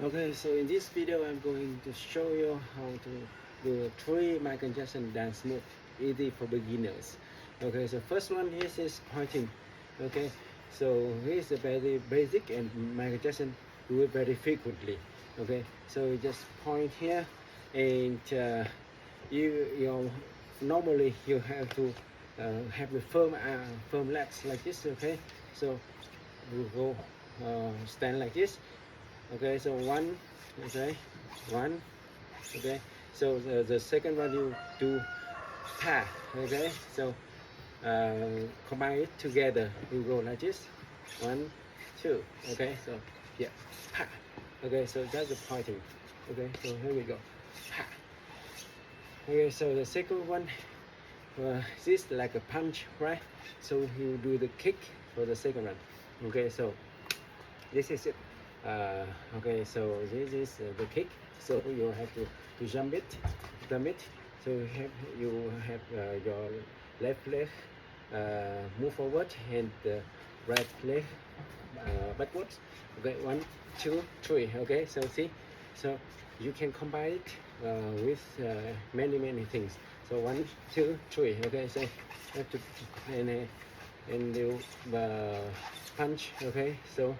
Okay, so in this video I'm going to show you how to do 3 Michael Jackson dance move, easy for beginners. Okay, so first one is pointing. Okay, so here's a very basic and Michael Jackson do it very frequently. Okay, so you just point here and you normally you have to have the firm legs like this. Okay, so we go stand like this. Okay, so one, okay, one, okay, so the second one you do pa. Okay, so combine it together, you go like this, 1 2. Okay, so yeah, pa. Okay, so that's the pointing. Okay, so here we go, pa. Okay, so the second one, this like a punch, right? So you do the kick for the second one. Okay, so this is it. Okay, so this is the kick. So you have to jump it. So you have your left leg move forward and the right leg backwards. Okay, 1 2 3. Okay, so see, so you can combine it with many things. So 1 2 3. Okay, so you have to and you punch. Okay, so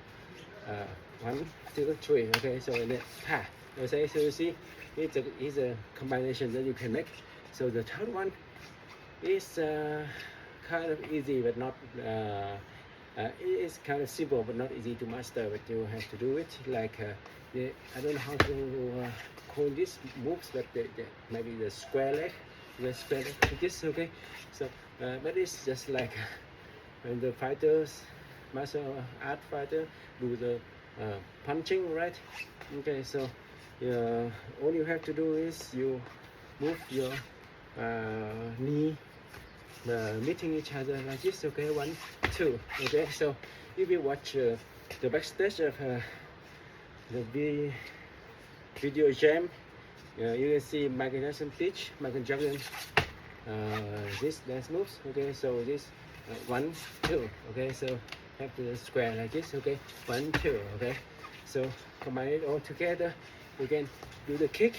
1 2 3. Okay, so and then pa. Okay, so you see it's a combination that you can make. So the third one is kind of easy but not it is kind of simple but not easy to master, but you have to do it like I don't know how to call this moves, but maybe the square leg, like this. Okay, so but it's just like when the fighters, martial art fighter, do the punching, right? Okay, so all you have to do is you move your knee meeting each other like this. Okay, 1 2. Okay, so if you watch the backstage of the video jam, you can see Michael Jackson teach Michael Jackson this dance moves. Okay, so this 1 2. Okay, so have to square like this. Okay, 1 2. Okay, so combine it all together. You can do the kick,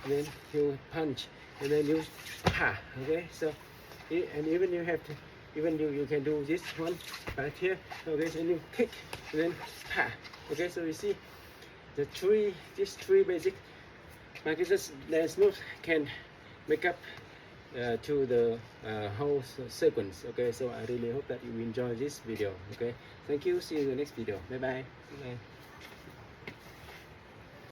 and then you punch, and then you pa. Okay, so and even you have to, even you can do this one right here. Okay, so you kick and then pa. Okay, so you see these three basic Michael Jackson dance moves can make up to the whole sequence. Okay, so I really hope that you enjoy this video. Okay, thank you, see you in the next video. Bye bye.